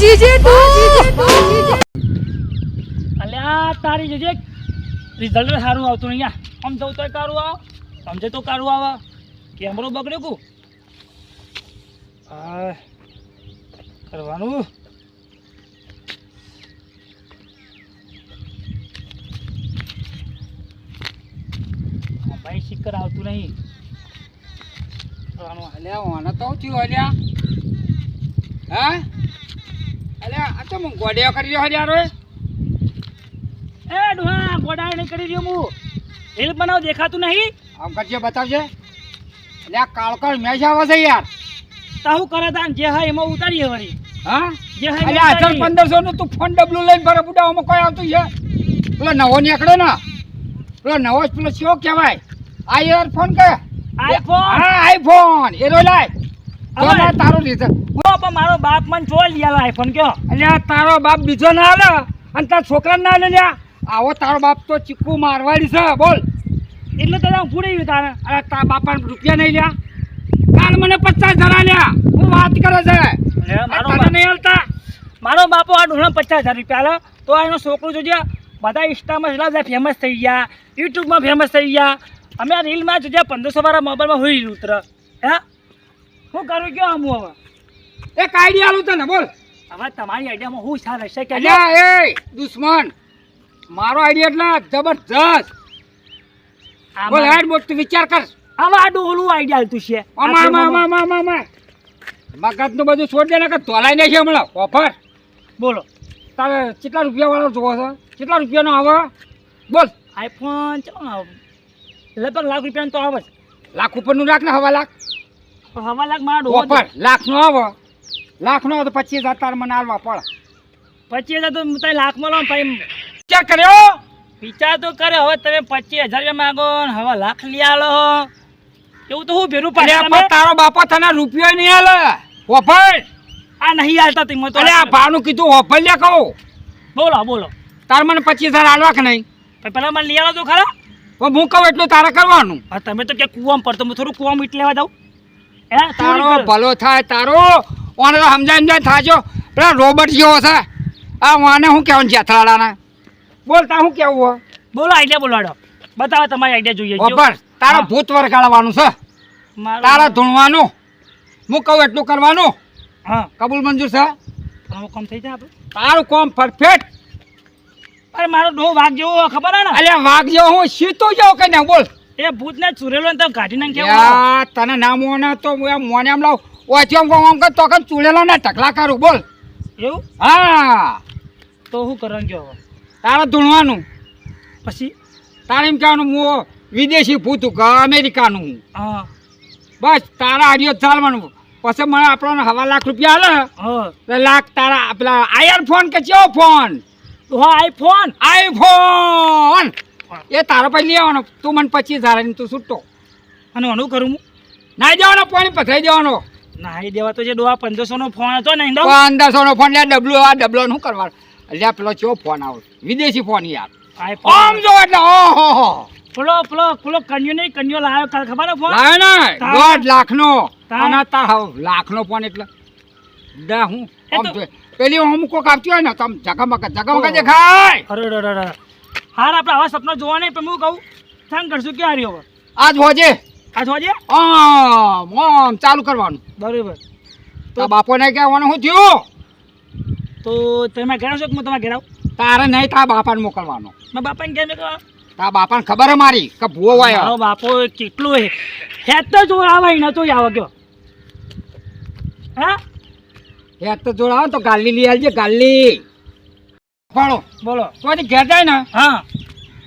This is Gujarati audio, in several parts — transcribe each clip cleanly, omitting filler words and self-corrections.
જીજે તું અલ્યા તારી જજે રિઝલ્ટ સારું આવતું નહીં આમ જવું તોય કારું આવ સમજે તો કારું આવે કેમેરો બગડ્યો કુ આ કરવાનું ભાઈ શિકર આવતું નહીં કરવાનું અલ્યા ઓને તો થયું અલ્યા હા અલ્યા આ તો હું ગોડિયો કરી રહ્યો યાર એ ડોહા ગોડાય નહીં કરી રહ્યો હું રીલ બનાવ દેખાતું નહીં આમ કરજે બતાવજે અલ્યા કાળકાળ મેચ આવે છે યાર તાહુ કરે તાન જે હા એમાં ઉતારીએ વળી હા જે હા અલ્યા 1500 નું તું ફોન ડબલું લઈને ભરે બુડાઓમાં કોઈ આવતું છે પેલો નવો નીકળ્યો ને પેલો નવો જ પેલો શું કહેવાય આ યાર ફોન કે આઈફોન હા આઈફોન એ રો લાય તો તારો રીઝન પણ મારો બાપ મને ચોલ યાર આઈફોન કયો અલ્યા તારો બાપ બીજો ના આલે અને તારા છોકરા ના આલે લ્યા આવો તારો બાપ તો ચીકુ મારવાડી છે બોલ એટલે તો હું પૂરી ગયું તારે અરે તારા બાપા રૂપિયા નહીં લ્યા કાલ મને 50,000 લ્યા હું વાત કરે છે તને નહીં હાલતા મારો બાપો આ ડોહા 50,000 રૂપિયા આલે તો એનો છોકરો જોજે બધા ઇન્સ્ટામાં એટલા ફેમસ થઈ ગયા યુટ્યુબમાં ફેમસ થઈ ગયા અમે આ રીલમાં જોજે 1500 વાળા મોબાઈલમાં હોય ઉતર હે હું કરું કયો આમ હવે એક આઈડિયા આલું તને બોલ હવે તમારી આઈડિયામાં હું સાર હશે કે અલ્યા એ દુશ્મન મારો આઈડિયા એટલે જબરજસ્ત બોલ હેડ મોટ તું વિચાર કર હવે આ ડોહલું આઈડિયા હાલતું છે મગજનું બધું છોડ દે ને કે તોલાઈ નહીં છે હમણાં ઓફર બોલો તારે કેટલા રૂપિયા વાળો જોવો છે કેટલા રૂપિયાનો આવે બોલ આઈફોન ચાલો ને લગભગ લાખ રૂપિયાનો તો આવે લાખ ઉપરનું રાખ ને હવા લાખ હવા લાખ મારા ડોહો ઓફર લાખનો આવે લાખનો આવે તો 25,000 તાર મને આલવા પડે 25,000 તો હું તઈ લાખમાં લો ભાઈ ચેક કર્યો વિચાર તો કરે હવે તમે 25,000 માંગો ને હવે લાખ લઈ આલો એવું તો હું ભેરું અલ્યા પાડે પણ તારો બાપા તને રૂપિયો નહીં આલે ઓફર આ નહીં હાલતા તમે તો અલ્યા આ ભાવનું કીધું ઓફર લે કહું બોલો બોલો તાર મને 25,000 આલવા કે નહીં પણ પેલા મને લઈ આલો તો ખરા પણ હું કહું એટલું તારે કરવાનું હા તમે તો કે કુવામાં પડતો હું થોડું કુવામાં મીટ લેવા જાઉં હે તારો ભલો થાય તારો ઓને તો સમજાય થાજો પેલા રોબોટ જેવો છે આ વાને હું કહેવાનું જેથાડાના બોલતા હું કેવું બોલો આઈડિયા બોલાડો બતાવો તમારી આઈડિયા જોઈએ ઓફર તારો ભૂત વરગાડવાનું છે તારા ધૂણવાનું હું કહું એટલું કરવાનું હા કબૂલ મંજૂર છે તમારું કામ થઈ જાય આપણે તારું કામ પરફેક્ટ અરે મારો ડોહો વાઘ જેવો ખબર હે ને અલ્યા વાઘ જેવો હું સીતો જાઉં કે ના બોલ એ ભૂતને ચુરેલો ને તો કાઢી નાખ્યા યા તને ના મોને તો મોને એમ લાવ ઓછી આમ કર તો કન ચૂલેલા ને ટકલા કરું બોલ એવું હા તો શું કરવાનું કયો હવે તારે ધૂણવાનું પછી તારે એમ કહેવાનું હું વિદેશી ભૂત કે અમેરિકાનું હું હા બસ તારા આડિયો ચાલવાનું પછી મને આપણને 1.5 લાખ રૂપિયા આલે હા તો લાખ તારા પેલા આઈફોન કે ચેવો ફોન હા આઈફોન એ તારો પછી લઈ આવવાનો તું મને 25,000 ની તું છૂટતો અને આનું કરું હું નાઈ જવાનો પાણી પથરાઈ દેવાનો નાહી દેવા તો જે ડોહા 1500 નો ફોન હતો ને 1500 નો ફોન લે ડબલો નું કરવાનું એટલે પેલો ચેવો ફોન આવે વિદેશી ફોન યાર આઈફોન આમ જો એટલે ઓહો પેલો કન્યો નહીં કન્યો લાવ્યો કાલ ખબર હે ફોન લાવે ને 1.5 લાખનો તાર. અને તાર લાખનો ફોન એટલે દા હું એ આમ તો- જોઈ. પેલી હું કોક આવતી હોય ને તમ જગમગ દેખાય અરે હાર આપણે આવા સપના જોવા નહીં પણ હું કહું થાંગ કરશું ક્યાં રહ્યો હવે આજ હોજે આ જોજે આમ ચાલુ કરવાનું બરોબર તો બાપોને કહેવાનું શું થયું તો તમે ઘેર છો કે હું તમારે ઘેર આવું તારે નહીં તારા બાપાને મોકલવાનો મારા બાપાને કેમ કહો તારા બાપાને ખબર હે મારી કે ભૂવો વાયો મારો બાપો કેટલો હેત તો જો આવે ને તો આવે ગયો હા એક તો જોડાવો તો ગાલી લઈ આવજે ગાલી ફાળો બોલો તો હજી ઘેર જાય ને હા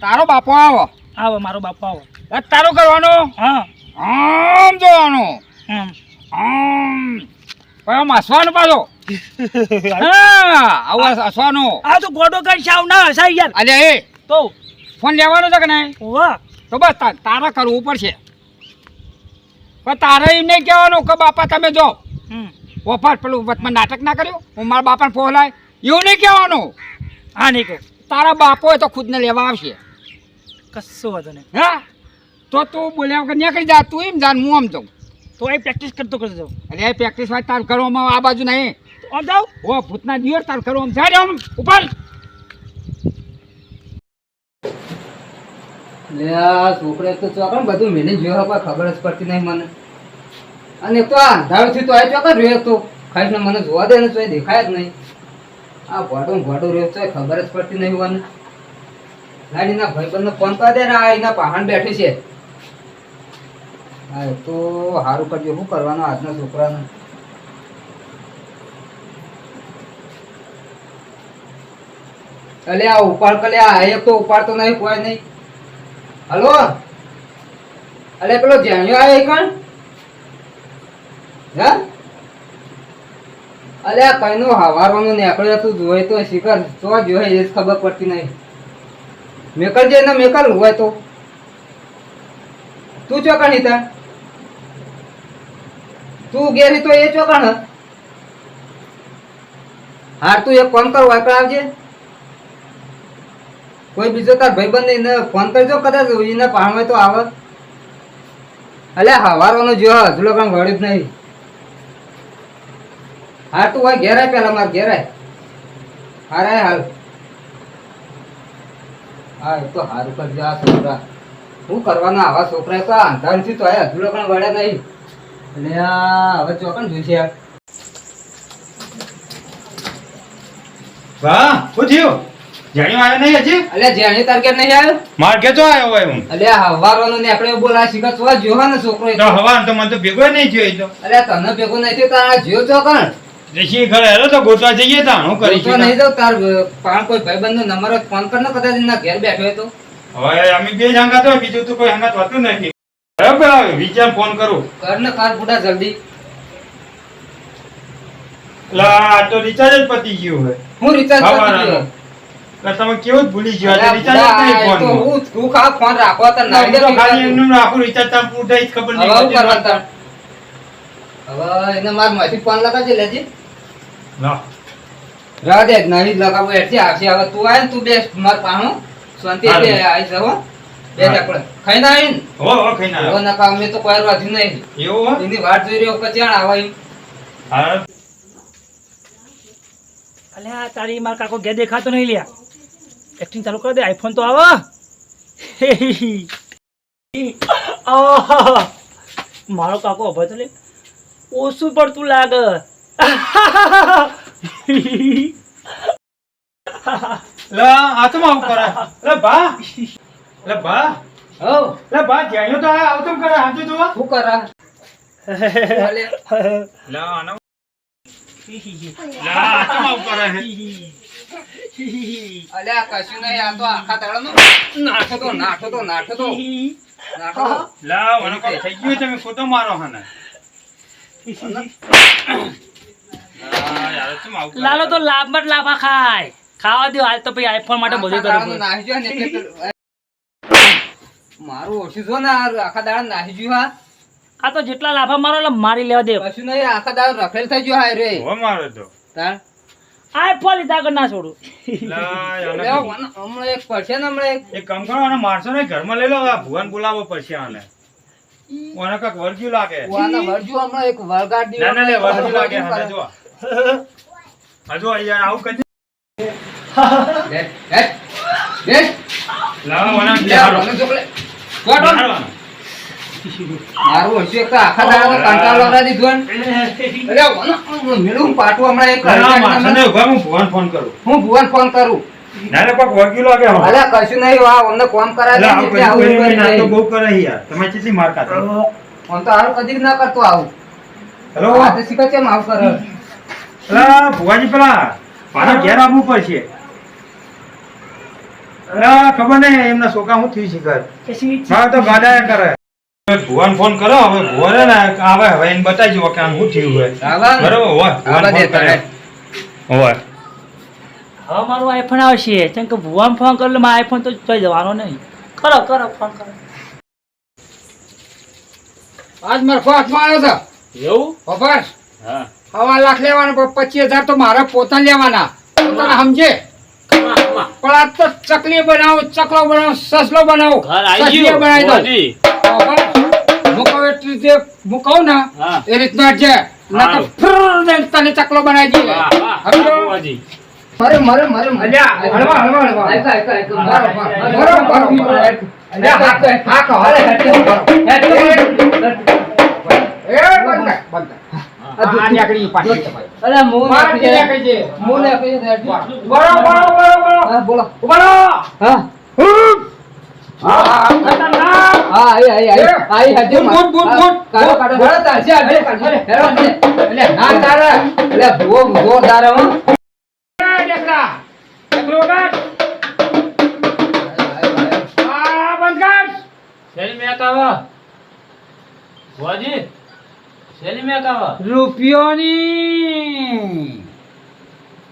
તારો બાપો આવો મારો બાપો આવો એ તારું કરવાનું હા આમ જોવાનું હમ આમ પછી આમ હસવાનું પાછો હા આવું હસવાનું આ તો ગોડો કઈ શાવ ના હસાય યાર અલે એ તો ફોન લેવાનો છે કે નહીં વાહ તો બસ તારે કરવું પડશે પણ તારે એમ નહીં કહેવાનું કે બાપા તમે જો હમ ઓફર પેલું વચમાં નાટક ના કર્યું હું મારા બાપાને ફોલાય એવું નહીં કહેવાનું હા નહીં કહું તારા બાપો તો ખુદને લેવા આવશે કશું વાંધો નહીં હા તો તું બોલ્યા વગર નીકળી જા તું એમ જાન હું આમ જાઉં તો એ પ્રેક્ટિસ કરતો જાઉં અરે પ્રેક્ટિસ વાત તાર ઘરોમાં આ બાજુ નહીં આમ જાવ ઓ ભૂતના દિયો તાર કરો આમ જા આમ ઉપર લે આ છોકરે તો ચોકન બધું મેને જોયો પણ ખબર જ પડતી નહીં મને. અને એક તો આ અંધારું થયું તો આ ચોકન રહ્યો તો ખાસ ને મને જોવા દે ને તો દેખાય જ નહીં. આ ભોડું રહ્યો તો ખબર જ પડતી નહીં મને. લાડીના ભાઈબંધને ફોન કરી દે ને આ એના પહાણ બેઠી છે. હા તો સારું કરજો. શું કરવાનું આજના છોકરાને? અલે આ ઉપાડ કલે આ એક તો ઉપાડતો નહીં કોઈ નહીં. હલો અલે પેલો જાણ્યો આવે કણ હે? અલે આ કઈનો હવારવાનું નીકળ્યો તું જોઈ તો શિખર તો જોઈ એ જ ખબર પડતી નહીં. મેકલ જે ને મેકલ હોય તો તું ચોકણ હિતા તું ગેરી તો એ ચોકણ હ. હાર તું એક ફોન કર વાપર આવજે. કોઈ બીજો તાર ભાઈબંધ ને ફોન કરજો કદાચ એને પાણ હોય તો આવે. અલે હવારવાનો જો હજુ લોકો વળ્યું જ નહીં. હા તું હોય ઘેરાય પેલા મારે ઘેરાય હારાય હાલ. હા એ તો સારું કરજો. આ છોકરા શું કરવાના આવા છોકરા તો અંધારથી તો હજુ લોકો વળ્યા નહીં. એટલે આ હવે ચોકન જોઈશે યાર. વાહ શું થયું? જાણ્યું આવ્યો નહીં હજી? અલે જેણી તાર ઘેર નહીં આવ્યો? માર કે તો આવ્યો હોય હું. અલે હવારવાનો ને આપણે બોલા શીખર તો જોવા ને છોકરો. તો હવાર તો મને તો ભેગો નહીં થયો એ તો. અલે તને ભેગું નહીં થયું તારા જીવ ચોકણ. દેશી ઘરે હેરો તો ગોતવા જઈએ તા હું કરી તો નહીં જાઉં તાર પાણ કોઈ ભાઈબંધનો નંબર ફોન કર ને કદાચ એના ઘેર બેઠો હોય તો. હવે અમે બે જ હંગાત હોય બીજું તો કોઈ હંગાત હોતું નથી. બરાબર વિચાર ફોન કરું. કર ને કર બુડા જલ્દી. લા તો રિચાર્જ જ પતી ગયું હોય. હું રિચાર્જ હવારનો. કરી લા તમે કેવું જ ભૂલી ગયો આજે રિચાર્જ જ નહીં ફોન તો હું તું ખા ફોન રાખો તો ના તો ખાલી એમનું રાખું રિચાર્જ તાર પૂરતા જ ખબર હવે હું કરવા નહીં. તાર હવે એને માર માંથી ફોન લગાવજે લેજે. લા રાહ દે નહીં લગાવો એટલે આવશે. હવે તું આય ને તું બેસ માર પાણો શાંતિ હારું. થી આવી જવો. બે આપણે ખાઈ ના આવીને હો ખાઈ ના હવે નકા અમે તો કોઈ રાધ્યું નહીં. એવું હોય? એની વાટ જોઈ રહ્યો કચ્યાણ આવે એમ. હા અલે આ તારી માર કાકો ઘેર દેખાતો નહીં લ્યા. એક્ટિંગ ચાલુ કરી દે. આઈફોન તો આવો. આહ! મારો કાકો અભય તો લે ઓછું પડતું લાગે. લા આ તો આવું કરે. લે બા લે બા હઉ લે બા જાણ્યું તો આ આવતું કરે હાજુ તો. શું કરા? અલે લા આનો લા આ તો આવું કરે હે. અલે આ કશું નહીં. આ તો આખા દાડાનો નાઠો તો નાઠો તો નાઠો તો નાઠો તો. લા મને કોઈ થઈ ગયું તમે ખોટો મારો હને. લા યાર શું આવું કરે? લાલો તો લાભ લાભા ખાય. ખાવા દો આજ તો પછી આઈફોન માટે બધું આખા કરવું દાડાનો નાહી ગયો ને એટલે મારું ઓછું જો ને આ આખા દાડા નાહી ગયું. હા આ તો જેટલા લાફા મારો એટલે મારી લેવા દે. કશું નહીં. આખા દાડા રખેલ થઈ ગયો. હાય રે હો મારો તો. તાણ આઈફોન લીધા કર ના છોડું. લા યાર લે હમણાં એક પડશે ને હમણાં એક. એક કામ કરો આને મારશો ને ઘરમાં લઈ લો આ ભુવન બોલાવો પડશે આને. ઓને કાક વર્ગ્યું લાગે. વાના વળજુ હમણાં એક વળગાડ દીધો. ના ના લે વર્ગ્યું લાગે હને જો. હજુ યાર આવું કરી બેસ બેસ બેસ. લા ઓને લે બિહારો. મને ચોકલે કોટો બિહારવાનો. મારું હશે એક તો આખા દાડાનો કંટાળો લવડાવી દીધો ને. અરે મને મેલું પાટું હમણાં એક લા મારશો ને ઉભા હું ભુવન ફોન કરું. હું ભુવન ફોન કરું. ના ના કોક વર્ગ્યું લાગે હવે. અલે કશું નહીં. વા અમને કોમ કરાય લા છે આવું એટલે આવું કરી ના તો કરી બહુ કરે યાર. તમે કેટલી માર ખાતા. આમ તો હારું કદી ના કરતો આવું. હેલો આ તો શીખે છે આવું કરે. લા ભુવાજી પેલા મારા ઘેર આવવું પડશે. અલા ખબર નહીં એમના છોકરા હું થયું શીખર. મારે તો ગાડાયા કરે. ભુવન ફોન કરો હવે ભુવન હે ને આવે હવે એને બતાવજો કે આમ શું થયું હોય. આવા બરોબર હોય આવા દે તારે. હોય હવે મારું આઈફોન આવશે. કેમ કે ભુવાન ફોન કરે મારો આઈફોન તો જોઈ જવાનો નહીં. કરો કરો ફોન કરો. આજ મારા ફોનમાં આવ્યો હતો એવું? ખબર હા. 1.5 લાખ લેવાના પણ 25,000 તો મારા પોતા લેવાના. તને સમજે? પણ આ તો ચકલી બનાવો, ચકલો બનાવો, સસલો બનાવો, ઘર આવી સસલી ગયું. બનાવી દઉં. મોદી. ખબર? હું કહું એટલી રીતે હું કહું ને હા. એ રીતના જ છે. નકર ફ્રુર દઈને તને ચકલો બનાવી દઈએ. સમજો? મરે મરે મરે અલ્યા, હળવા, હળવા, હળવા. આયકા આયકા આયકા મારો, મારો મારો, મારો, મારો. અલ્યા, હાથ, હાથ, એ બંધ કર, બંધ કર. આ નીકળી પાછી તમારી. અરે મોન પાછી નીકળી છે. મોન આપી દે બરો, બરો, બરો, બરો. હા બોલો ઉભા રહો. હા હા, ખતરનાક. હા આઈ હજે બૂટ, બૂટ, બૂટ. કાઢો કાઢો કાઢો તારશે હજે હેરો હજે એટલે ના તારે એટલે ભૂવો જોરદાર હો એ દેખલા. ચકલો કાઢ. આ બંધ કર. શેની મેક આવા વાજી શેની મેક આવા રૂપિયોની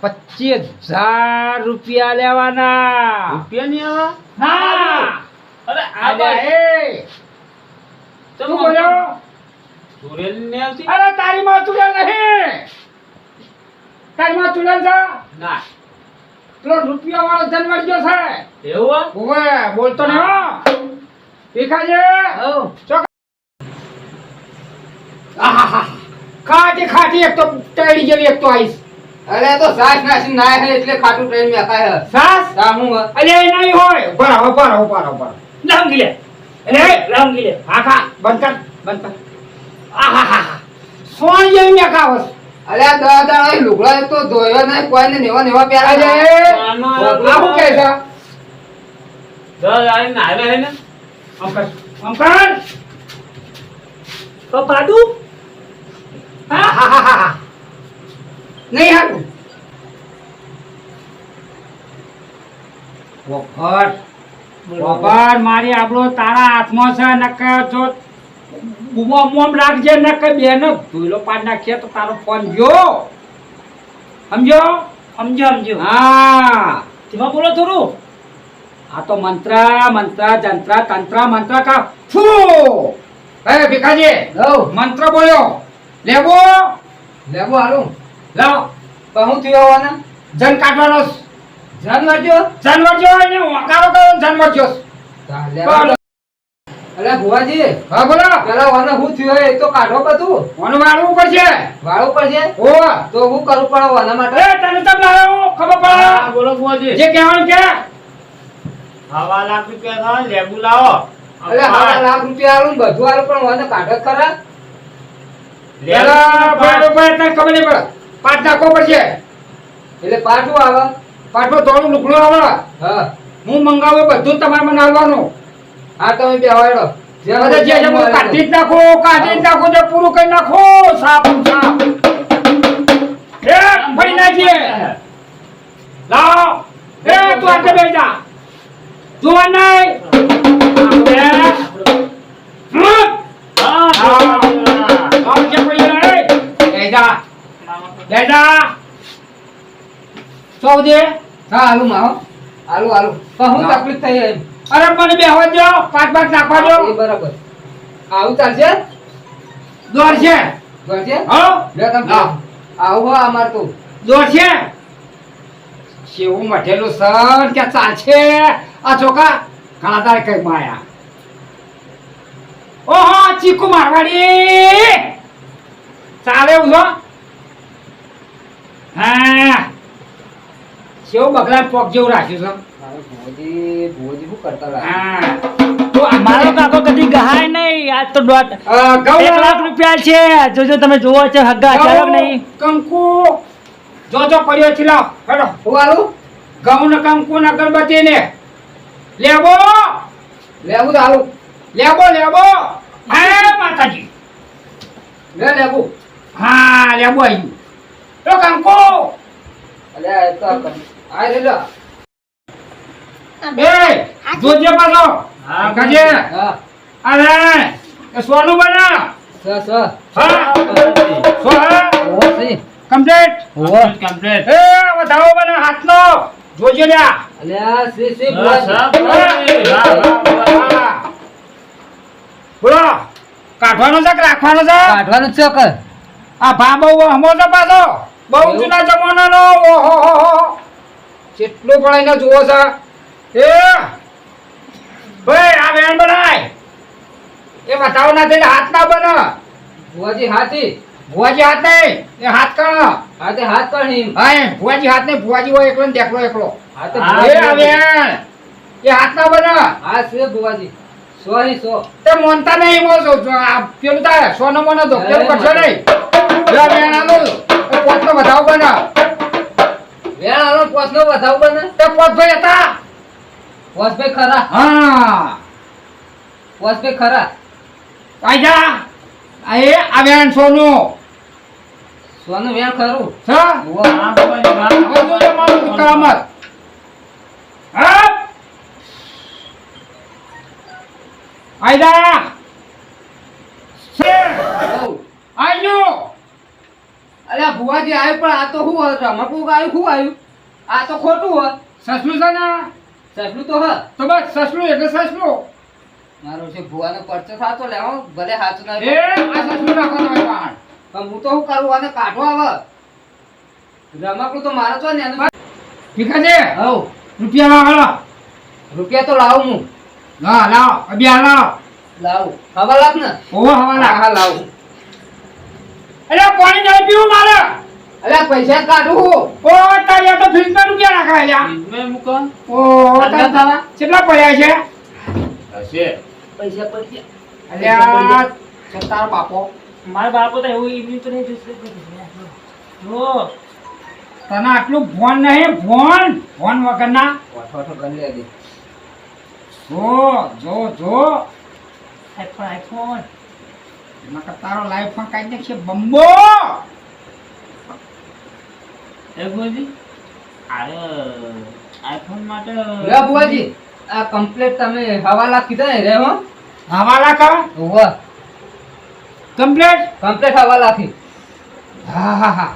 25,000 રૂપિયા લેવાના. રૂપિયાની આવા હા. અરે આ આ ભાઈ એ તું બોલ્યો. સુરેલ ને આવતી અરે તારી માં ચુડેલ નહીં. તારી માં ચુડેલ છે. ના પેલો રૂપિયા વાળો જન્મ ગયો છે. એવું ઓવે બોલતો નહીં હો. ભીખાજી. આહાહા. ખાટી ખાટી એક તો ટેડી જેવી એક તો આઈસ. અરે તો સાસ નાસી ના હે એટલે ખાટું ટ્રેન મે આકા હે સાસ. સામુ હે અલે એ નહીં હોય. ઉભા રહો, ઉભા રહો, ઉભા રહો, ઉભા રહો. લાંગી લે અલે લાંગી લે હા ખા બંધ કર, બંધ કર. આહાહા. સોન જેવી મેં ખાવસ. અરે આ દાદા લુગડા તો ધોયો નહીં કોઈને નેવા નેવા અલે પ્યારા આ હું કહે છે? દસ આઈ નાલે હે ને અંકલ, અંકલ. તો પાડું આહાહા. નહીં હારું. વફર વફર મારી આબળો તારા હાથમાં છે. નકર જો બુમો મોમ રાખજે. નકર બેન ધોઈલો પાડ નાખીએ તો તારો ફોન ગયો. સમજો? સમજો સમજો હા. તેમાં બોલો થોડું આ તો મંત્ર મંત્ર જંત્ર તંત્ર મંત્ર કા ફુ. એ ભીખાજી હો મંત્ર બોલ્યો. લેવો લેવો હાલું લાવ. કહું થયો હોવાના જન કાઢવાનો છે. જાન વાજો જાનવર જો એને વકારો કરો જાનવર જો. અરે ભુવાજી હા બોલો. પેલા વાના હું થયો એ તો કાઢો બધું ઓનું વાળવું પડશે. વાળું પડશે ઓ તો હું કરું પડે વાના માટે એ તને તમ લાવ્યો ખબર હા પડે. બોલો બુઆજી જે કહેવાનું કે હવા લાખ રૂપિયા થાય લેબુ લાવો અરે હારા લાખ રૂપિયા આલું ને બધું આલું પણ વાના કાઢો જ ખરા પેલા બરોબર તને ખબર નહીં પડે. પાટ નાખવો પડશે. એટલે પાછું આવે પાટો થોડું લુકડું આવે. હા હું મંગાવું બધું તમારે મને આવવાનું. હા તમે બે વાળો બધા જે છે બધું કાઢી જ નાખો, કાઢી જ નાખો, જે પૂરું કરી નાખો. સાપ સાપ એ ફરી નાખીએ. લાવ એ તું આગળ બેસી જા. જોવા નહીં. હા આલુ માહો આલુ આલુ પણ હું ના. તકલીફ થઈ એમ અરે મને બેહવા દો. પાંચ પાંચ નાખવા દો. એ બરાબર આવું ચાલશે દોડ છે. ગળશે હો લે તમે હા. આવું હો અમાર તો દોડ છે. શેવું મઠેલું સર કે ચાલશે. આ ચોકા ઘણા તારે કઈ માયા. ઓહો ચીકુ મારવાડી ચાલે એવું છો. હા શેવું બગલા પોક જેવું રાખ્યું છે. ભુવોજી શું કરતા લાગે હા તો અમારો કાકો કદી ગહાય નહીં આજ તો દોઢ ઘઉં 1 લાખ રૂપિયા છે જોજો તમે જોવો છે હગ્ગા ચાલક નહીં કંકુ જો પડ્યો છે. લાવ હેડો. હું આલુ ઘઉં ને કંકુ ને અગરબત્તી ને લેવો લેવું તો આલુ લેવો લેવો. હે માતાજી. લે લેવું હા લેવો આવ્યું. તો કંકુ અલે આ તો આ રે લો એ જોજે પાછો. હા, કાજે હા અરે એ સોનું બના. સ સ હા સો હા ઓ સહી કમ્પ્લીટ. કમ્પ્લીટ એ વધાવો બના હાથનો. જોજે લ્યા. અલે આ સી હા. બોલો કાઢવાનો છે કે રાખવાનો છે? કાઢવાનું છે કર આ ભા બહુ હમો છે પાછો. બહુ એવું? જૂના જમાનાનો. ઓહો હો હો. કેટલું પણ એને જુઓ છે. એ ભાઈ આ વેણ બનાય. એ બતાવો ના થઈને હાથ ના બને. ભુવાજી હાથી ભુવાજી હાથ નહીં, એ હાથ કણ. હા તે હાથ પણ નહીં. હા એ ભુવાજી હાથ નહીં, ભુવાજી હોય એકલો ને દેખલો એકલો. હા તો એ ભુવાજી- આવે એ હાથ ના બને. હા છે ભુવાજી. 100 ની 100. તે મોનતા નહીં મોસો આ પેલું તારે સોનો મોનો તો પેલું કરશો નહીં. લે બેન આલો એ પોતનો વધાવ બને. વેણ આલો પોસનો વધાવ બને. તે પોતભાઈ હતા. પોસભાઈ ખરા. હા પોસભાઈ ખરા. આજા આ એ આ બેન સોનું સોનું વેણ ખરું. છ ઉવ્વ. હા ભુવાજી, હા. હવે જોજો મારું કરામત. હા આજા હઉ. આજો અલ્યા ભુવાજી આવ્યું પણ આ તો શું રમકડું આવ્યું શું આવ્યું? આ તો ખોટું હોય. સસલું છે ને સસલું તો હ. તો બસ સસલું એટલે સસલું. મારો છે ભુવાનો પરચો થાતો લેવો ભલે હાચું ના એ આ સસલું રાખો તમે પાણ. પણ હું તો શું કરું આને કાઢો આવે. રમકડું તો મારે તો ને એનું. ઠીક છે હઉ. રૂપિયા લાવો હાલો. રૂપિયા તો લાવું હું. ના લાવો અભિયાન લાવો. લાવું. હવા લાગ ને. ઓહો હવા હા લાવો. હા લાવું. અરે પાણી નહીં પીવું મારે. અલ્યા પૈસા કાઢું હું. ઓ તારે તો ફ્રીજમાં રૂપિયા રાખાયા. ફ્રીજમાં મૂકો. ઓ તારા કેટલા પડ્યા છે? હશે. પૈસા પડી ગયા. અલ્યા છે તારો બાપો. મારા બાપો તો એવું એમની તો નહીં જોશે. જો તને આટલું ભોન નહીં ભોન વગરના. ઓઠો કરી લે દે. જો આઈફોન નકર તારો લાઈફ ફોન કાઢી નાખશે બંબો. એ ભુવાજી, અરે આઈફોન માટે લે ભુવાજી આ કમ્પ્લીટ તમે હવાલા કીધા ને રે હો. હવાલા કા ઓવા. કમ્પ્લીટ. કમ્પ્લીટ હવાલાથી. હા હા હા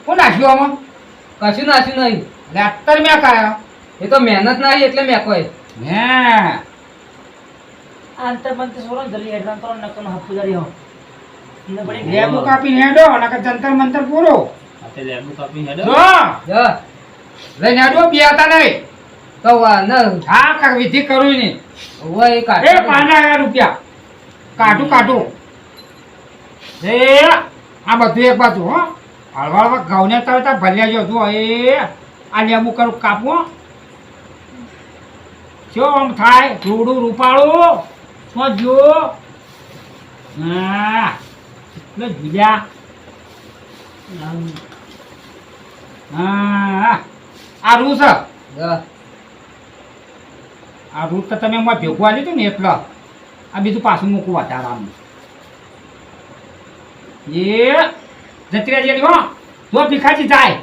કોણ નાખ્યું આમાં? કશું નાખ્યું નહીં. એટલે અત્યારે મેં કાયો એ તો મહેનત ના આવી એટલે મેં કોઈ. હે આંતર મંતર સોરો જલ્દી એડવાન્સ કરો નકનો હફુદારી હો ને પડી લેબુ કાપીને હેડો નકર જંતર મંતર પૂરો. હાથે લેબુ કાપી હેડો. જો જા. લઈને હેડો બિયાતા નહીં. તો વા ન હા કર વિધિ કરું ની. ઓવા એ એ કાઢ. 5000 રૂપિયા કાઢું એ આ બધું એક બાજુ હો. હળવા ઘઉંને તરતા ભલ્યા જો જો એ આ લેબુ કરું કાપવો શું આમ થાય રૂડું રૂપાળું શું જો હા એટલે જુલ્યા હા આ રૂ છે જા. આ રૂટ તો તમે એમાં ભેગું આવી લીધું ને એટલે આ બીજું પાછું મૂકવું વધારાનું એ જતી રહેજે હો જો ભીખાજી જાય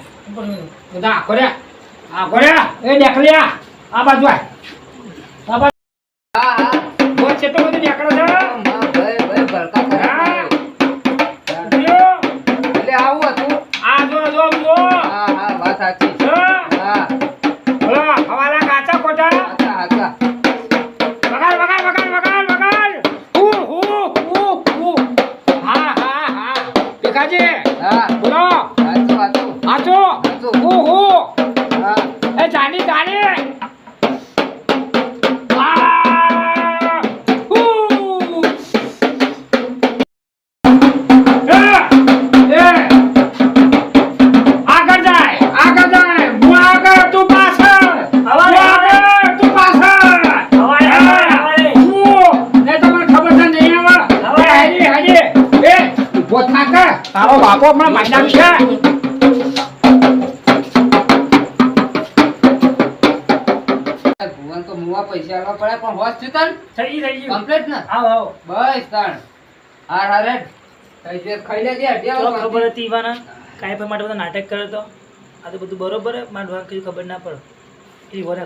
બધા આખો રે એ દેખલ્યા આ બાજુ આય આ બાજુ હા હા. જો ચેટલો બધું દેખડો છે માં ભાઈ ભાઈ ભરતા કરે. હા. એટલે આવું હતું. આ જો હા હા વાત સાચી. જો હા. બોલો હવાલા કાચા કોટા હાચા હાચા. વગાડ હા ભીખાજી હા. બોલો હાચું હાચું. આચો હાચું. હા. એ જાની આગળ જાય હું આગળ તું પાછળ હવાલે, હું આગળ તું પાછળ હવાલે, હવાલે. ને તમને ખબર છે નહીં આવે હાજી એ ઉભો થાક તારો બાપો હમણાં માયના છે ભુવન તો મુવા પૈસા આલવા પડે પણ હોશ થયું તન થઈ ગયું કમ્પ્લીટ ને આવો આવો બસ તણ હાર હારે કઈ જે ખાઈ લે દે ચલો ખબર હતી ઈવાના કાંઈ પણ માટે બધો નાટક કર્યો તો આ તો બધું બરોબર હે મારે કઈ ખબર ના પડે એ વરે